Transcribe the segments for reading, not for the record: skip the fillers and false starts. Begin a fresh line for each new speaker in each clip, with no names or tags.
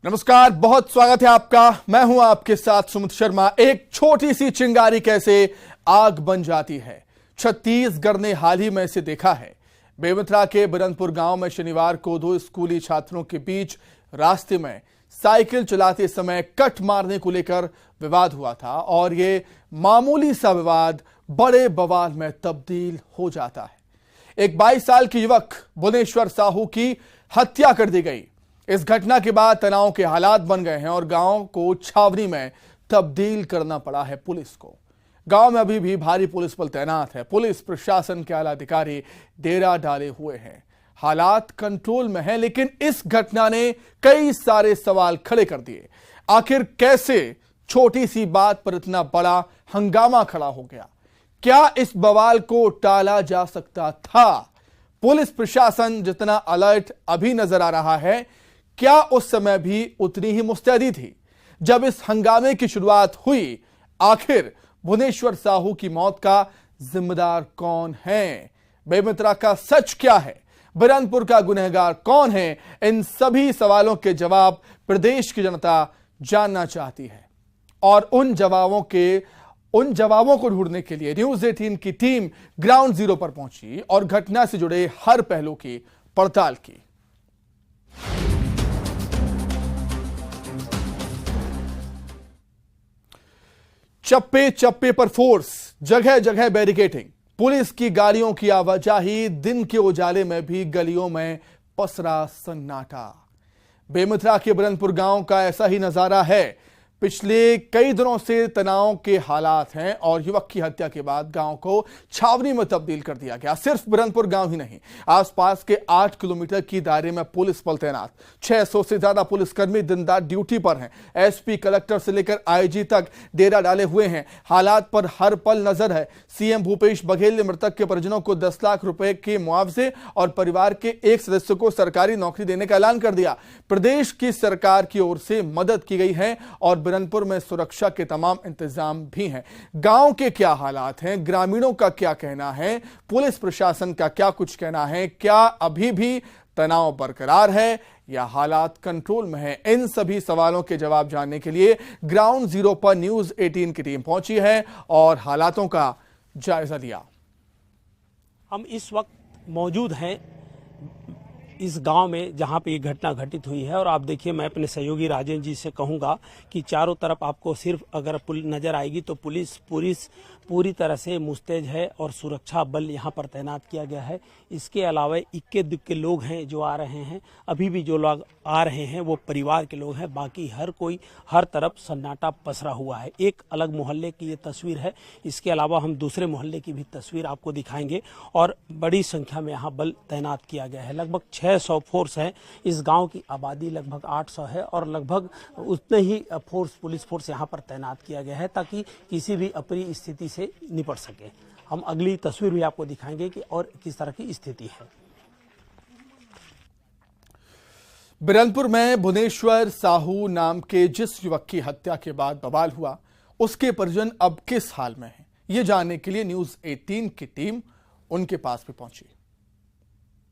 नमस्कार, बहुत स्वागत है आपका। मैं हूं आपके साथ सुमित शर्मा। एक छोटी सी चिंगारी कैसे आग बन जाती है, छत्तीसगढ़ ने हाल ही में इसे देखा है। बेमेतरा के बिरनपुर गांव में शनिवार को दो स्कूली छात्रों के बीच रास्ते में साइकिल चलाते समय कट मारने को लेकर विवाद हुआ था और ये मामूली सा विवाद बड़े बवाल में तब्दील हो जाता है। एक 22 साल के युवक भुवनेश्वर साहू की हत्या कर दी गई। इस घटना के बाद तनाव के हालात बन गए हैं और गांव को छावनी में तब्दील करना पड़ा है पुलिस को। गांव में अभी भी भारी पुलिस बल तैनात है। पुलिस प्रशासन के आला अधिकारी डेरा डाले हुए हैं। हालात कंट्रोल में हैं, लेकिन इस घटना ने कई सारे सवाल खड़े कर दिए। आखिर कैसे छोटी सी बात पर इतना बड़ा हंगामा खड़ा हो गया? क्या इस बवाल को टाला जा सकता था? पुलिस प्रशासन जितना अलर्ट अभी नजर आ रहा है, क्या उस समय भी उतनी ही मुस्तैदी थी? जब इस हंगामे की शुरुआत हुई, आखिर भुवनेश्वर साहू की मौत का जिम्मेदार कौन है? बेमेतरा का सच क्या है? बिरनपुर का गुनहगार कौन है? इन सभी सवालों के जवाब प्रदेश की जनता जानना चाहती है और उन जवाबों को ढूंढने के लिए न्यूज 18 की टीम ग्राउंड जीरो पर पहुंची और घटना से जुड़े हर पहलू की पड़ताल की। चप्पे चप्पे पर फोर्स, जगह जगह बैरिकेडिंग, पुलिस की गाड़ियों की आवाजाही, दिन के उजाले में भी गलियों में पसरा सन्नाटा। बेमेतरा के बिरनपुर गांव का ऐसा ही नजारा है। पिछले कई दिनों से तनाव के हालात हैं और युवक की हत्या के बाद गांव को छावनी में तब्दील कर दिया गया। सिर्फ बिरनपुर गांव ही नहीं, आसपास के 8 किलोमीटर की दायरे में पुलिस बल तैनात। 600 से ज्यादा पुलिसकर्मी दिन रात ड्यूटी पर हैं। एसपी, कलेक्टर से लेकर आईजी तक डेरा डाले हुए हैं। हालात पर हर पल नजर है। सीएम भूपेश बघेल ने मृतक के परिजनों को 10 लाख रुपए के मुआवजे और परिवार के एक सदस्य को सरकारी नौकरी देने का ऐलान कर दिया। प्रदेश की सरकार की ओर से मदद की गई है और बिरनपुर में सुरक्षा के तमाम इंतजाम भी हैं। गांव के क्या हालात हैं, ग्रामीणों का क्या कहना है, पुलिस प्रशासन का क्या कुछ कहना है, क्या अभी भी तनाव बरकरार है या हालात कंट्रोल में है? इन सभी सवालों के जवाब जानने के लिए ग्राउंड जीरो पर न्यूज 18 की टीम पहुंची है और हालातों का जायजा लिया।
हम इस वक्त मौजूद हैं इस गांव में जहां पे ये घटना घटित हुई है और आप देखिए, मैं अपने सहयोगी राजेंद्र जी से कहूंगा कि चारों तरफ आपको सिर्फ अगर पुलिस नजर आएगी तो पुलिस पूरी तरह से मुस्तैद है और सुरक्षा बल यहां पर तैनात किया गया है। इसके अलावा इक्के दुक्के लोग हैं जो आ रहे हैं। अभी भी जो लोग आ रहे हैं वो परिवार के लोग हैं। बाकी हर कोई हर तरफ सन्नाटा पसरा हुआ है। एक अलग मोहल्ले की ये तस्वीर है। इसके अलावा हम दूसरे मोहल्ले की भी तस्वीर आपको दिखाएंगे और बड़ी संख्या में यहाँ बल तैनात किया गया है। लगभग 600 फोर्स है। इस गांव की आबादी लगभग 800 है और लगभग उतने ही पुलिस फोर्स यहाँ पर तैनात किया गया है ताकि किसी भी अप्रिय स्थिति से निपट सके। हम अगली तस्वीर भी आपको दिखाएंगे कि और किस तरह की स्थिति है।
बिरनपुर में भुवनेश्वर साहू नाम के जिस युवक की हत्या के बाद बवाल हुआ, उसके परिजन अब किस हाल में हैं, ये जानने के लिए न्यूज 18 की टीम उनके पास भी पहुंची।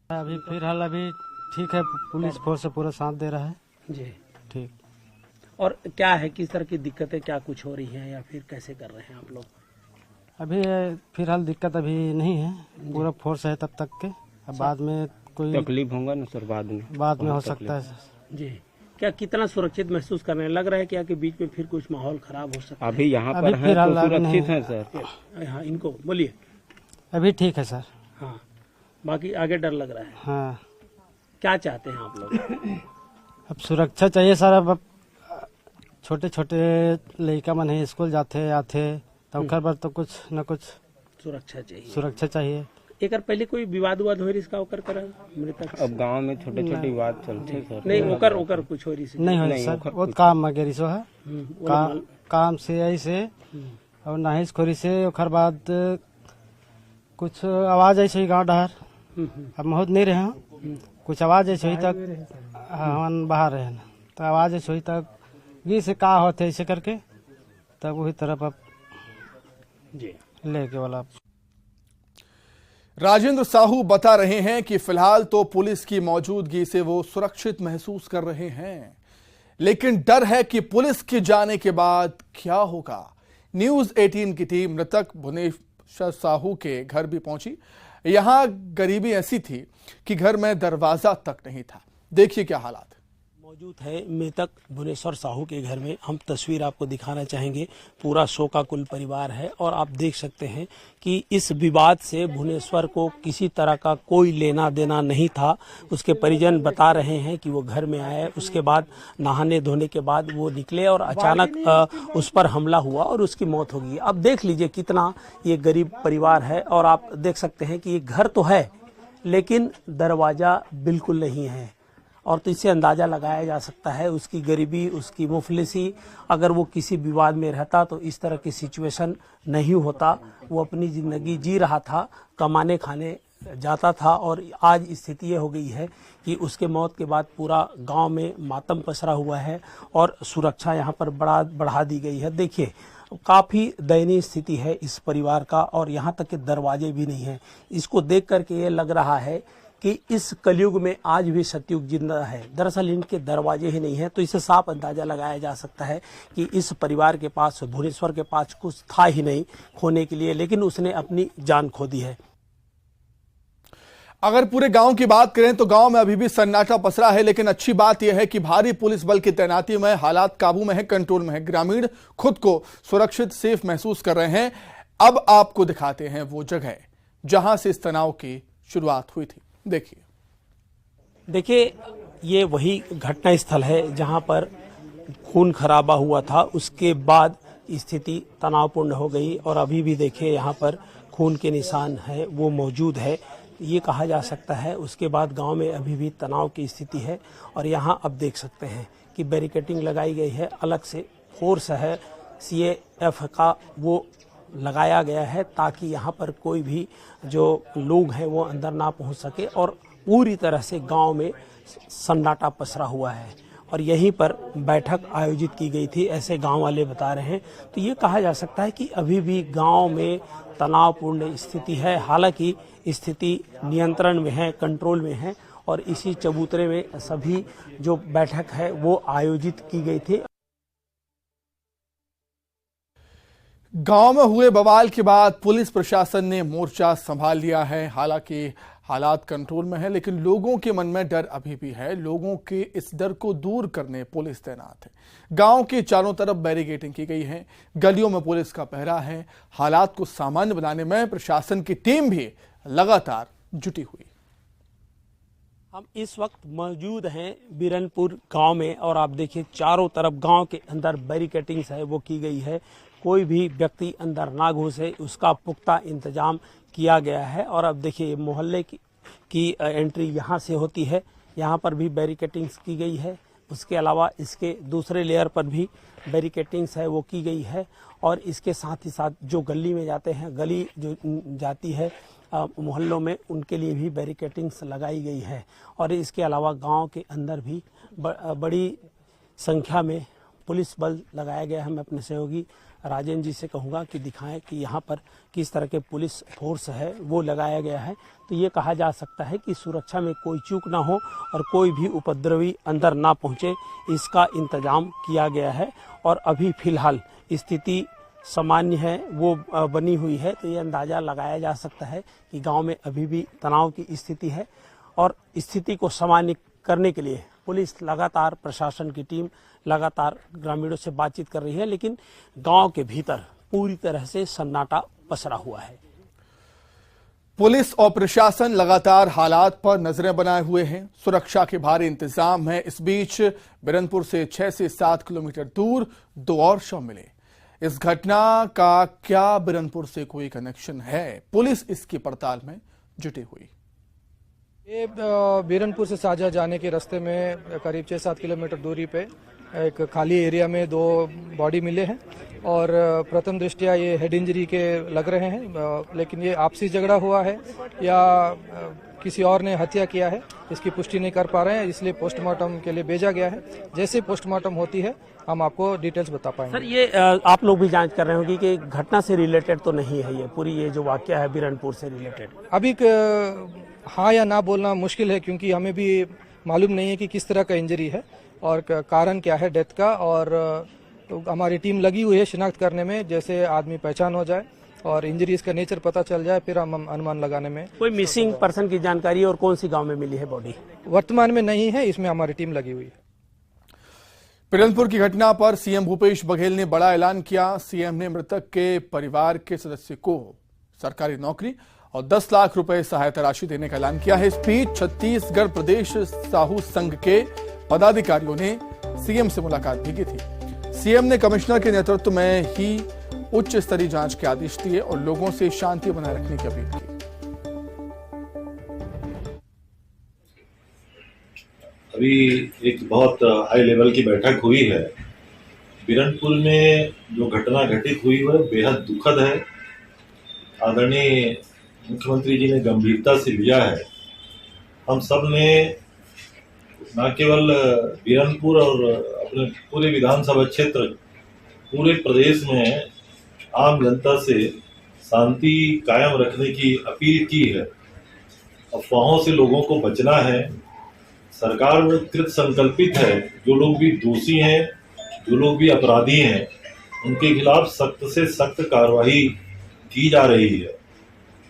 अभी फिलहाल ठीक है, पुलिस फोर्स से पूरा साथ दे रहा है
जी।
ठीक।
और क्या है, किस तरह की दिक्कतें क्या कुछ हो रही हैं या फिर कैसे कर रहे हैं आप लोग?
अभी फिलहाल दिक्कत अभी नहीं है, पूरा फोर्स है तब तक के। अब बाद में कोई
तकलीफ होगा ना सर, बाद में
हो सकता है
जी। क्या कितना सुरक्षित महसूस करने लग रहा है क्या कि बीच में फिर कुछ माहौल खराब हो सकता है?
अभी यहाँ पर हैं तो सुरक्षित हैं सर।
हाँ, इनको बोलिए।
अभी ठीक है सर।
हाँ, बाकी आगे डर लग रहा है।
हाँ,
क्या चाहते हैं आप लोग?
अब सुरक्षा चाहिए सर। अब छोटे छोटे लड़का मन है, स्कूल जाते आते तब घर पर तो कुछ न कुछ सुरक्षा चाहिए।
एक पहले कोई विवाद हो इसका ओकर कर मृतक?
अब गांव में छोटे छोटे विवाद चलते सर।
नहीं, ओकर कुछ हो रही
नहीं हो सर। वो काम वगैरह सो है, काम से ऐसे और नाहिशखोरी से। ओकर बाद कुछ आवाज ऐसे गाँव डहर, अब बहुत नहीं रहे, कुछ आवाज ऐसे तक हम बाहर रहे तो आवाज ऐसे तक ये से का होते ऐसे करके तब वही तरफ अब लेके वाला।
राजेंद्र साहू बता रहे हैं कि फिलहाल तो पुलिस की मौजूदगी से वो सुरक्षित महसूस कर रहे हैं। लेकिन डर है कि पुलिस के जाने के बाद क्या होगा। न्यूज 18 की टीम मृतक भुवनेश्वर साहू के घर भी पहुंची। यहां गरीबी ऐसी थी कि घर में दरवाजा तक नहीं था। देखिए क्या हालात
मौजूद है मृतक भुवनेश्वर साहू के घर में। हम तस्वीर आपको दिखाना चाहेंगे। पूरा शोकाकुल परिवार है और आप देख सकते हैं कि इस विवाद से भुवनेश्वर को किसी तरह का कोई लेना देना नहीं था। उसके परिजन बता रहे हैं कि वो घर में आए, उसके बाद नहाने धोने के बाद वो निकले और अचानक उस पर हमला हुआ और उसकी मौत हो गई। अब देख लीजिए कितना ये गरीब परिवार है और आप देख सकते हैं कि ये घर तो है लेकिन दरवाजा बिल्कुल नहीं है। और तो इससे अंदाज़ा लगाया जा सकता है उसकी गरीबी, उसकी मुफलिसी। अगर वो किसी विवाद में रहता तो इस तरह की सिचुएशन नहीं होता। वो अपनी ज़िंदगी जी रहा था, कमाने खाने जाता था और आज स्थिति ये हो गई है कि उसके मौत के बाद पूरा गांव में मातम पसरा हुआ है और सुरक्षा यहाँ पर बढ़ा दी गई है। देखिए काफ़ी दयनीय स्थिति है इस परिवार का और यहाँ तक के दरवाजे भी नहीं हैं। इसको देख करके ये लग रहा है कि इस कलयुग में आज भी सतयुग जिंदा है। दरअसल इनके दरवाजे ही नहीं है, तो इसे साफ अंदाजा लगाया जा सकता है कि इस परिवार के पास, भुवनेश्वर के पास कुछ था ही नहीं खोने के लिए, लेकिन उसने अपनी जान खो दी है।
अगर पूरे गांव की बात करें तो गांव में अभी भी सन्नाटा पसरा है, लेकिन अच्छी बात यह है कि भारी पुलिस बल की तैनाती में हालात काबू में है, कंट्रोल में है। ग्रामीण खुद को सुरक्षित, सेफ महसूस कर रहे हैं। अब आपको दिखाते हैं वो जगह जहां से इस तनाव की शुरुआत हुई थी। देखिए
ये वही घटना स्थल है जहां पर खून खराबा हुआ था। उसके बाद स्थिति तनावपूर्ण हो गई और अभी भी देखिए यहाँ पर खून के निशान है वो मौजूद है। ये कहा जा सकता है उसके बाद गांव में अभी भी तनाव की स्थिति है। और यहाँ अब देख सकते हैं कि बैरिकेटिंग लगाई गई है, अलग से फोर्स है CAF का वो लगाया गया है ताकि यहाँ पर कोई भी जो लोग हैं वो अंदर ना पहुँच सके। और पूरी तरह से गांव में सन्नाटा पसरा हुआ है और यहीं पर बैठक आयोजित की गई थी, ऐसे गांव वाले बता रहे हैं। तो ये कहा जा सकता है कि अभी भी गांव में तनावपूर्ण स्थिति है। हालांकि स्थिति नियंत्रण में है, कंट्रोल में है और इसी चबूतरे में सभी जो बैठक है वो आयोजित की गई थी।
गांव में हुए बवाल के बाद पुलिस प्रशासन ने मोर्चा संभाल लिया है। हालांकि हालात कंट्रोल में है, लेकिन लोगों के मन में डर अभी भी है। लोगों के इस डर को दूर करने पुलिस तैनात है। गांव के चारों तरफ बैरिकेडिंग की गई है, गलियों में पुलिस का पहरा है। हालात को सामान्य बनाने में प्रशासन की टीम भी लगातार जुटी हुई।
हम इस वक्त मौजूद हैं बिरनपुर गांव में और आप देखिए चारों तरफ गांव के अंदर बैरिकेटिंग्स है वो की गई है। कोई भी व्यक्ति अंदर ना घुसे उसका पुख्ता इंतजाम किया गया है। और अब देखिए मोहल्ले की एंट्री यहाँ से होती है, यहाँ पर भी बैरिकेटिंग्स की गई है। उसके अलावा इसके दूसरे लेयर पर भी बैरिकेटिंग्स है वो की गई है। और इसके साथ ही साथ जो गली में जाते हैं, गली जो जाती है मोहल्लों में, उनके लिए भी बैरिकेटिंग्स लगाई गई है। और इसके अलावा गांव के अंदर भी बड़ी संख्या में पुलिस बल लगाया गया है। मैं अपने सहयोगी राजेंद्र जी से कहूँगा कि दिखाएं कि यहाँ पर किस तरह के पुलिस फोर्स है वो लगाया गया है। तो ये कहा जा सकता है कि सुरक्षा में कोई चूक ना हो और कोई भी उपद्रवी अंदर ना पहुँचे, इसका इंतजाम किया गया है। और अभी फिलहाल स्थिति सामान्य है वो बनी हुई है। तो ये अंदाज़ा लगाया जा सकता है कि गांव में अभी भी तनाव की स्थिति है और स्थिति को सामान्य करने के लिए पुलिस लगातार, प्रशासन की टीम लगातार ग्रामीणों से बातचीत कर रही है, लेकिन गांव के भीतर पूरी तरह से सन्नाटा पसरा हुआ है।
पुलिस और प्रशासन लगातार हालात पर नजरें बनाए हुए हैं। सुरक्षा के भारी इंतजाम है। इस बीच बिरनपुर से 6 से 7 किलोमीटर दूर 2 और शव मिले। इस घटना का क्या बिरनपुर से कोई कनेक्शन है? पुलिस इसकी पड़ताल में जुटी हुई।
ये बिरनपुर से साजा जाने के रास्ते में करीब 6-7 किलोमीटर दूरी पे एक खाली एरिया में 2 बॉडी मिले हैं और प्रथम दृष्टया ये हेड इंजरी के लग रहे हैं, लेकिन ये आपसी झगड़ा हुआ है या किसी और ने हत्या किया है इसकी पुष्टि नहीं कर पा रहे हैं, इसलिए पोस्टमार्टम के लिए भेजा गया है। जैसे पोस्टमार्टम होती है हम आपको डिटेल्स बता पाएंगे।
सर ये आप लोग भी जांच कर रहे होंगे कि घटना से रिलेटेड तो नहीं है ये पूरी, ये जो वाकया है बिरनपुर से रिलेटेड?
अभी हाँ या ना बोलना मुश्किल है क्योंकि हमें भी मालूम नहीं है कि किस तरह का इंजरी है और कारण क्या है डेथ का। और तो हमारी टीम लगी हुई है शिनाख्त करने में, जैसे आदमी पहचान हो जाए और इंजरीज का नेचर पता चल जाए फिर हम अनुमान लगाने में।
कोई मिसिंग पर्सन की जानकारी और कौन सी गांव में मिली है बॉडी?
वर्तमान में नहीं है, इसमें हमारी टीम लगी हुई है।
बिरनपुर की घटना पर सीएम भूपेश बघेल ने बड़ा ऐलान किया। सीएम ने मृतक के परिवार के सदस्य को सरकारी नौकरी और 10 लाख रुपए सहायता राशि देने का ऐलान किया है। इस बीच छत्तीसगढ़ प्रदेश साहू संघ के पदाधिकारियों ने सीएम से मुलाकात भी की थी। सीएम ने कमिश्नर के नेतृत्व में ही उच्च स्तरीय जांच के आदेश दिए और लोगों से शांति बनाए रखने की अपील की।
अभी एक बहुत हाई लेवल की बैठक हुई है। बिरनपुर में जो घटना घटित हुई है बेहद दुखद है। आदरणीय मुख्यमंत्री जी ने गंभीरता से लिया है। हम सब ने न केवल बिरनपुर और अपने पूरे विधानसभा क्षेत्र, पूरे प्रदेश में आम जनता से शांति कायम रखने की अपील की है। अफवाहों से लोगों को बचना है। सरकार कृत संकल्पित है। जो लोग भी दोषी हैं, जो लोग भी अपराधी हैं, उनके खिलाफ सख्त से सख्त कार्रवाई की जा रही है।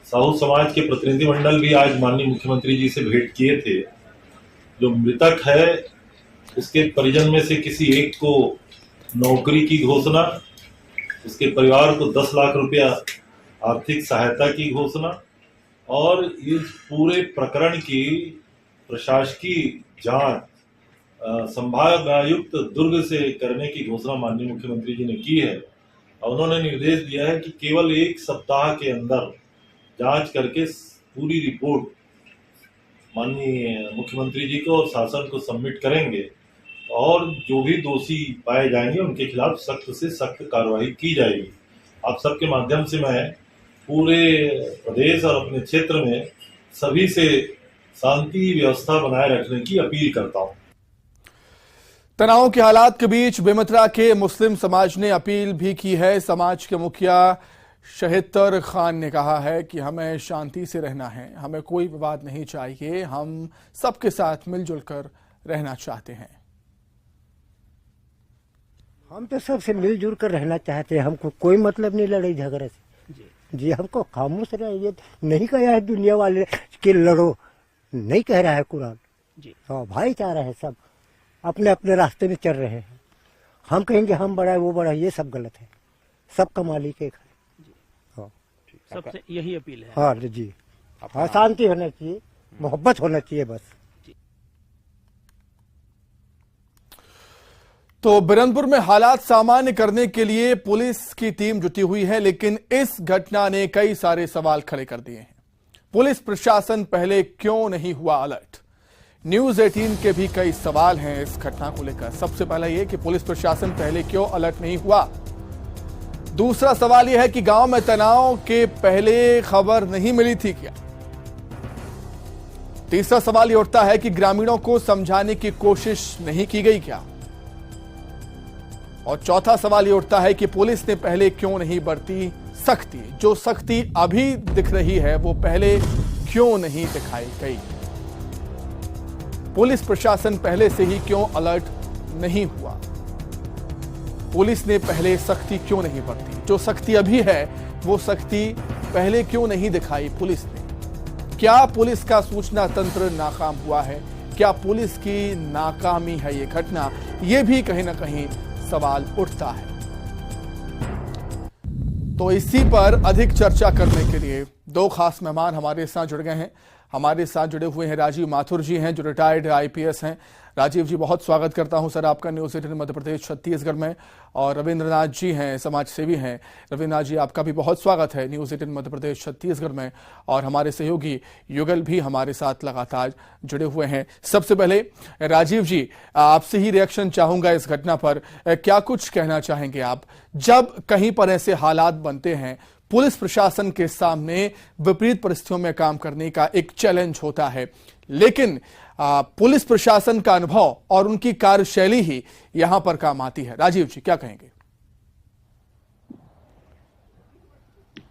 साहू समाज के प्रतिनिधिमंडल भी आज माननीय मुख्यमंत्री जी से भेंट किए थे। जो मृतक है उसके परिजन में से किसी एक को नौकरी की घोषणा, उसके परिवार को 10 लाख रुपया आर्थिक सहायता की घोषणा और इस पूरे प्रकरण की प्रशासकीय जांच संभागायुक्त दुर्ग से करने की घोषणा माननीय मुख्यमंत्री जी ने की है। और उन्होंने निर्देश दिया है कि केवल 1 सप्ताह के अंदर जांच करके पूरी रिपोर्ट माननीय मुख्यमंत्री जी को और शासन को सबमिट करेंगे और जो भी दोषी पाए जाएंगे उनके खिलाफ सख्त से सख्त कार्रवाई की जाएगी। आप सबके माध्यम से मैं पूरे प्रदेश और अपने क्षेत्र में सभी से शांति व्यवस्था बनाए रखने की अपील करता हूं।
तनाव के हालात के बीच बेमेतरा के मुस्लिम समाज ने अपील भी की है। समाज के मुखिया शहीतर खान ने कहा है कि हमें शांति से रहना है, हमें कोई विवाद नहीं चाहिए, हम सबके साथ मिलजुल कर रहना चाहते हैं।
हम तो सबसे मिलजुल कर रहना चाहते हैं। हमको कोई मतलब नहीं लड़ाई झगड़े से। जी हमको खामोश रहिए। नहीं कहा है दुनिया वाले कि लड़ो, नहीं कह रहा है कुरान जी। हाँ, भाईचारा है, सब अपने अपने रास्ते में चल रहे हैं। हम कहेंगे हम बड़ा है वो बड़ा है, ये सब गलत है। सबका मालिक एक है। हाँ,
सबसे यही अपील है।
हाँ जी, हाँ, शांति होना चाहिए, मोहब्बत होना चाहिए बस।
तो बिरनपुर में हालात सामान्य करने के लिए पुलिस की टीम जुटी हुई है, लेकिन इस घटना ने कई सारे सवाल खड़े कर दिए हैं। पुलिस प्रशासन पहले क्यों नहीं हुआ अलर्ट? न्यूज 18 के भी कई सवाल हैं इस घटना को लेकर। सबसे पहला यह कि पुलिस प्रशासन पहले क्यों अलर्ट नहीं हुआ। दूसरा सवाल यह है कि गांव में तनाव के पहले खबर नहीं मिली थी क्या। तीसरा सवाल यह उठता है कि ग्रामीणों को समझाने की कोशिश नहीं की गई क्या। और चौथा सवाल यह उठता है कि पुलिस ने पहले क्यों नहीं बरती सख्ती। जो सख्ती अभी दिख रही है वो पहले क्यों नहीं दिखाई गई। पुलिस प्रशासन पहले से ही क्यों अलर्ट नहीं हुआ। पुलिस ने पहले सख्ती क्यों नहीं बरती। जो सख्ती अभी है वो सख्ती पहले क्यों नहीं दिखाई पुलिस ने। क्या पुलिस का सूचना तंत्र नाकाम हुआ है? क्या पुलिस की नाकामी है ये घटना? ये भी कहीं ना कहीं सवाल उठता है। तो इसी पर अधिक चर्चा करने के लिए 2 खास मेहमान हमारे साथ जुड़ गए हैं। हमारे साथ जुड़े हुए हैं राजीव माथुर जी हैं, जो रिटायर्ड आईपीएस हैं। राजीव जी, बहुत स्वागत करता हूं सर आपका न्यूज 18 मध्य प्रदेश छत्तीसगढ़ में। और रविंद्रनाथ जी हैं, समाज सेवी हैं। रविंद्रनाथ जी, आपका भी बहुत स्वागत है न्यूज 18 मध्य प्रदेश छत्तीसगढ़ में। और हमारे सहयोगी युगल भी हमारे साथ लगातार जुड़े हुए हैं। सबसे पहले राजीव जी, आपसे ही रिएक्शन चाहूंगा इस घटना पर। क्या कुछ कहना चाहेंगे आप, जब कहीं पर ऐसे हालात बनते हैं, पुलिस प्रशासन के सामने विपरीत परिस्थितियों में काम करने का एक चैलेंज होता है, लेकिन पुलिस प्रशासन का अनुभव और उनकी कार्यशैली ही यहां पर काम आती है। राजीव जी, क्या कहेंगे?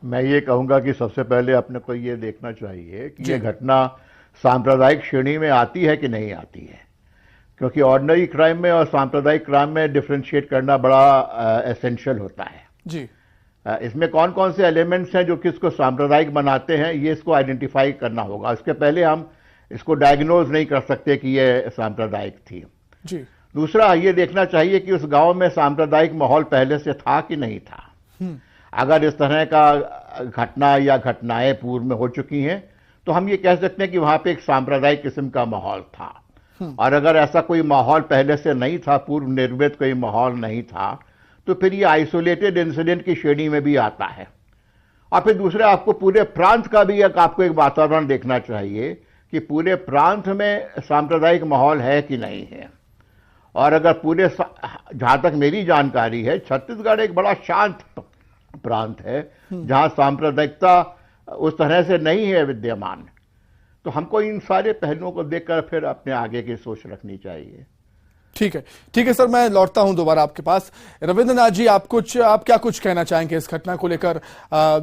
मैं ये कहूंगा कि सबसे पहले अपने को ये देखना चाहिए कि ये घटना सांप्रदायिक श्रेणी में आती है कि नहीं आती है, क्योंकि ऑर्डिनरी क्राइम में और सांप्रदायिक क्राइम में डिफ्रेंशिएट करना बड़ा एसेंशियल होता है
जी।
इसमें कौन कौन से एलिमेंट्स हैं जो किसको सांप्रदायिक बनाते हैं, ये इसको आइडेंटिफाई करना होगा। इसके पहले हम इसको डायग्नोज नहीं कर सकते कि ये सांप्रदायिक थी
जी।
दूसरा, ये देखना चाहिए कि उस गांव में सांप्रदायिक माहौल पहले से था कि नहीं था। अगर इस तरह का घटना या घटनाएं पूर्व में हो चुकी हैं तो हम ये कह सकते हैं कि वहां पे एक सांप्रदायिक किस्म का माहौल था। और अगर ऐसा कोई माहौल पहले से नहीं था, पूर्व निर्मित कोई माहौल नहीं था, तो फिर ये आइसोलेटेड इंसिडेंट की श्रेणी में भी आता है। और फिर दूसरा, आपको पूरे प्रांत का भी आपको एक वातावरण देखना चाहिए कि पूरे प्रांत में सांप्रदायिक माहौल है कि नहीं है। और अगर पूरे, जहां तक मेरी जानकारी है, छत्तीसगढ़ एक बड़ा शांत प्रांत है जहां सांप्रदायिकता उस तरह से नहीं है विद्यमान। तो हमको इन सारे पहलुओं को देखकर फिर अपने आगे की सोच रखनी चाहिए।
ठीक है सर, मैं लौटता हूं दोबारा आपके पास। रविंद्रनाथ जी, आप क्या कुछ कहना चाहेंगे इस घटना को लेकर?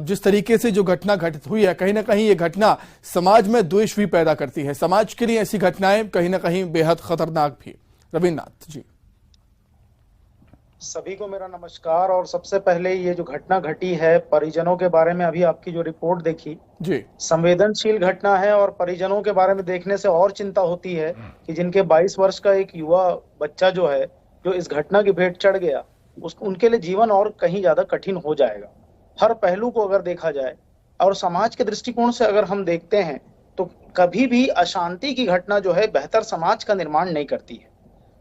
जिस तरीके से जो घटना घटित हुई है, कहीं ना कहीं ये घटना समाज में द्वेष भी पैदा करती है। समाज के लिए ऐसी घटनाएं कहीं ना कहीं बेहद खतरनाक भी। रविंद्रनाथ जी।
सभी को मेरा नमस्कार। और सबसे पहले ये जो घटना घटी है, परिजनों के बारे में अभी आपकी जो रिपोर्ट देखी
जी,
संवेदनशील घटना है। और परिजनों के बारे में देखने से और चिंता होती है कि जिनके 22 वर्ष का एक युवा बच्चा जो है, जो इस घटना की भेंट चढ़ गया, उनके लिए जीवन और कहीं ज्यादा कठिन हो जाएगा। हर पहलू को अगर देखा जाए और समाज के दृष्टिकोण से अगर हम देखते हैं तो कभी भी अशांति की घटना जो है बेहतर समाज का निर्माण नहीं करती है।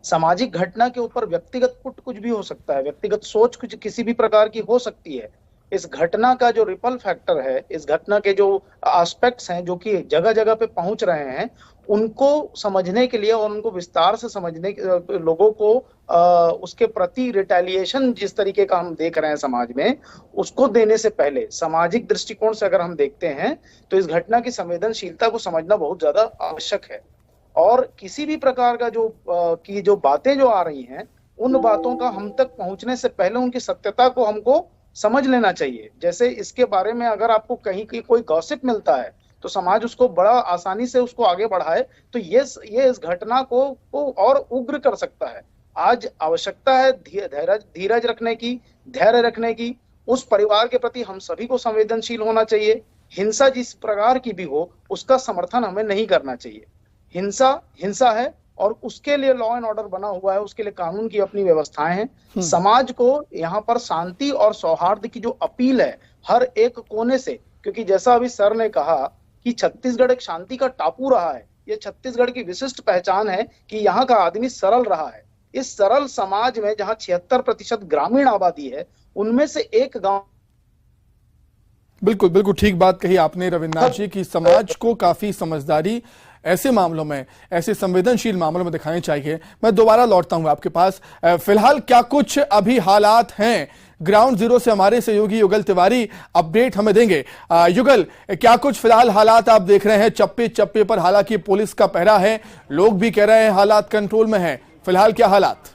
सामाजिक घटना के ऊपर व्यक्तिगत पुट कुछ भी हो सकता है, व्यक्तिगत सोच कुछ किसी भी प्रकार की हो सकती है। इस घटना का जो रिपल फैक्टर है, इस घटना के जो एस्पेक्ट्स हैं जो कि जगह जगह पे पहुंच रहे हैं, उनको समझने के लिए और उनको विस्तार से समझने के लोगों को उसके प्रति रिटेलिएशन जिस तरीके का हम देख रहे हैं समाज में, उसको देने से पहले सामाजिक दृष्टिकोण से अगर हम देखते हैं तो इस घटना की संवेदनशीलता को समझना बहुत ज्यादा आवश्यक है। और किसी भी प्रकार का जो बातें जो आ रही हैं, उन बातों का हम तक पहुंचने से पहले उनकी सत्यता को हमको समझ लेना चाहिए। जैसे इसके बारे में अगर आपको कहीं कोई गॉसिप मिलता है तो समाज उसको बड़ा आसानी से उसको आगे बढ़ाए, तो ये इस घटना को और उग्र कर सकता है। आज आवश्यकता है धीरज रखने की, धैर्य रखने की। उस परिवार के प्रति हम सभी को संवेदनशील होना चाहिए। हिंसा जिस प्रकार की भी हो, उसका समर्थन हमें नहीं करना चाहिए। हिंसा है और उसके लिए लॉ एंड ऑर्डर बना हुआ है, उसके लिए कानून की अपनी व्यवस्थाएं हैं। समाज को यहाँ पर शांति और सौहार्द की जो अपील है हर एक कोने से, क्योंकि जैसा अभी सर ने कहा कि छत्तीसगढ़ एक शांति का टापू रहा है। ये छत्तीसगढ़ की विशिष्ट पहचान है कि यहाँ का आदमी सरल रहा है। इस सरल समाज में जहाँ 76% ग्रामीण आबादी है, उनमें से एक गांव।
बिल्कुल ठीक बात कही आपने रविंद्रनाथ जी की समाज को काफी समझदारी ऐसे मामलों में, ऐसे संवेदनशील मामलों में दिखानी चाहिए। मैं दोबारा लौटता हूं आपके पास। फिलहाल क्या कुछ अभी हालात हैं? ग्राउंड जीरो से हमारे सहयोगी युगल तिवारी अपडेट हमें देंगे। युगल, क्या कुछ फिलहाल हालात आप देख रहे हैं? चप्पे चप्पे पर हालांकि पुलिस का पहरा है, लोग भी कह रहे हैं हालात कंट्रोल में है, फिलहाल क्या हालात?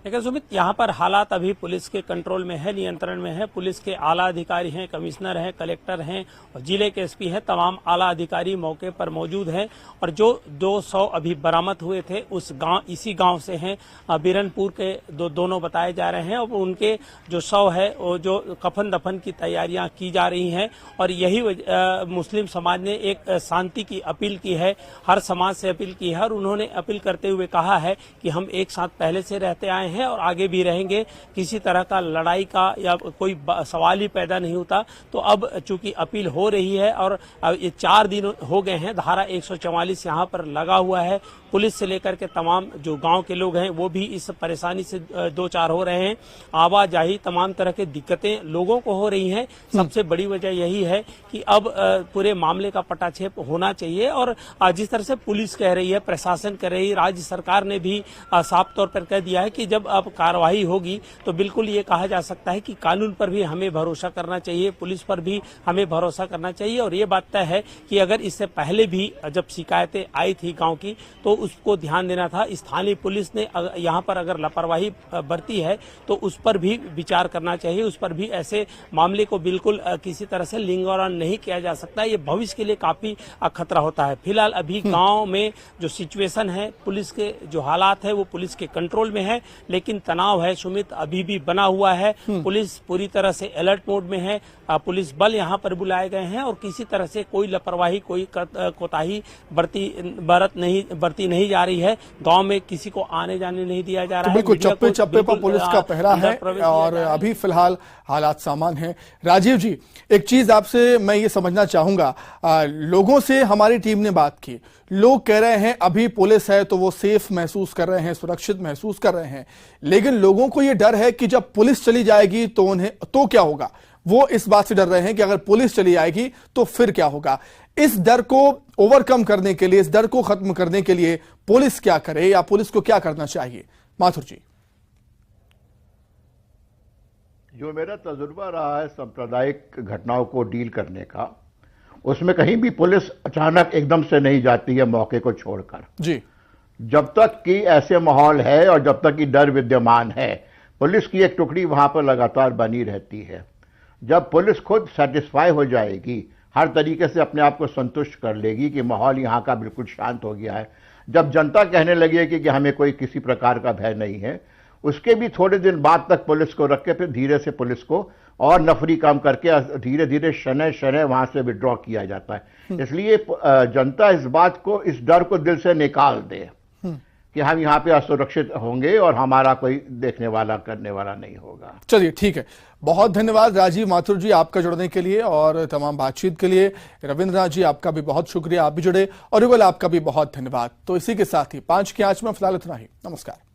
लेकिन सुमित, यहाँ पर हालात अभी पुलिस के कंट्रोल में है, नियंत्रण में है। पुलिस के आला अधिकारी हैं, कमिश्नर हैं, कलेक्टर हैं और जिले के एसपी हैं, तमाम आला अधिकारी मौके पर मौजूद हैं। और जो 200 अभी बरामद हुए थे उस गांव, इसी गांव से हैं, बिरनपुर के दोनों बताए जा रहे हैं। और उनके जो शव है वो जो कफन दफन की तैयारियां की जा रही हैं। और यही मुस्लिम समाज ने एक शांति की अपील की है, हर समाज से अपील की है। और उन्होंने अपील करते हुए कहा है कि हम एक साथ पहले से रहते आए हैं और आगे भी रहेंगे। किसी तरह का लड़ाई का या कोई सवाल ही पैदा नहीं होता। तो अब चूंकि अपील हो रही है और ये 4 दिन हो गए हैं, धारा 144 यहाँ पर लगा हुआ है। पुलिस से लेकर के तमाम जो गांव के लोग हैं वो भी इस परेशानी से दो चार हो रहे हैं। आवाजाही, तमाम तरह की दिक्कतें लोगों को हो रही हैं। सबसे बड़ी वजह यही है कि अब पूरे मामले का पटाक्षेप होना चाहिए। और जिस तरह से पुलिस कह रही है, प्रशासन कह रही है, राज्य सरकार ने भी साफ तौर पर कह दिया है कि जब जब अब कार्रवाई होगी तो बिल्कुल ये कहा जा सकता है कि कानून पर भी हमें भरोसा करना चाहिए, पुलिस पर भी हमें भरोसा करना चाहिए। और ये बात तय है कि अगर इससे पहले भी जब शिकायतें आई थी गांव की तो उसको ध्यान देना था। स्थानीय पुलिस ने यहाँ पर अगर लापरवाही बरती है तो उस पर भी विचार करना चाहिए, उस पर भी ऐसे मामले को बिल्कुल किसी तरह से लिंगानुसार नहीं किया जा सकता। ये भविष्य के लिए काफी खतरा होता है। फिलहाल अभी गांव में जो सिचुएशन है, पुलिस के जो हालात है वो पुलिस के कंट्रोल में है, लेकिन तनाव है सुमित अभी भी बना हुआ है। पुलिस पूरी तरह से अलर्ट मोड में है। पुलिस बल यहाँ पर बुलाए गए हैं और किसी तरह से कोई लापरवाही, कोई कोताही बरती नहीं जा रही है। गांव में किसी को आने जाने नहीं दिया जा रहा है।
बिल्कुल चप्पे चप्पे पर पुलिस का पहरा है और अभी फिलहाल हालात सामान्य हैं। राजीव जी, एक चीज आपसे मैं ये समझना चाहूंगा, लोगों से हमारी टीम ने बात की, लोग कह रहे हैं अभी पुलिस है तो वो सेफ महसूस कर रहे हैं, सुरक्षित महसूस कर रहे हैं, लेकिन लोगों को ये डर है कि जब पुलिस चली जाएगी तो क्या होगा। वो इस बात से डर रहे हैं कि अगर पुलिस चली आएगी तो फिर क्या होगा। इस डर को ओवरकम करने के लिए, इस डर को खत्म करने के लिए पुलिस क्या करे या पुलिस को क्या करना चाहिए? माथुर जी।
जो मेरा तजुर्बा रहा है सांप्रदायिक घटनाओं को डील करने का, उसमें कहीं भी पुलिस अचानक एकदम से नहीं जाती है मौके को छोड़कर
जी।
जब तक कि ऐसे माहौल है और जब तक कि डर विद्यमान है, पुलिस की एक टुकड़ी वहां पर लगातार बनी रहती है। जब पुलिस खुद सेटिस्फाई हो जाएगी, हर तरीके से अपने आप को संतुष्ट कर लेगी कि माहौल यहाँ का बिल्कुल शांत हो गया है, जब जनता कहने लगेगी कि हमें कोई किसी प्रकार का भय नहीं है, उसके भी थोड़े दिन बाद तक पुलिस को रख के फिर धीरे से पुलिस को और नफरी कम करके धीरे धीरे शनै शनै वहां से विड्रॉ किया जाता है। इसलिए जनता इस बात को, इस डर को दिल से निकाल दे कि हम यहाँ पे असुरक्षित होंगे और हमारा कोई देखने वाला करने वाला नहीं होगा।
चलिए ठीक है, बहुत धन्यवाद राजीव माथुर जी आपका जुड़ने के लिए और तमाम बातचीत के लिए। रविंद्रनाथ जी आपका भी बहुत शुक्रिया, आप भी जुड़े, और युगल आपका भी बहुत धन्यवाद। तो इसी के साथ ही 5 की आंच में फिलहाल इतना ही। नमस्कार।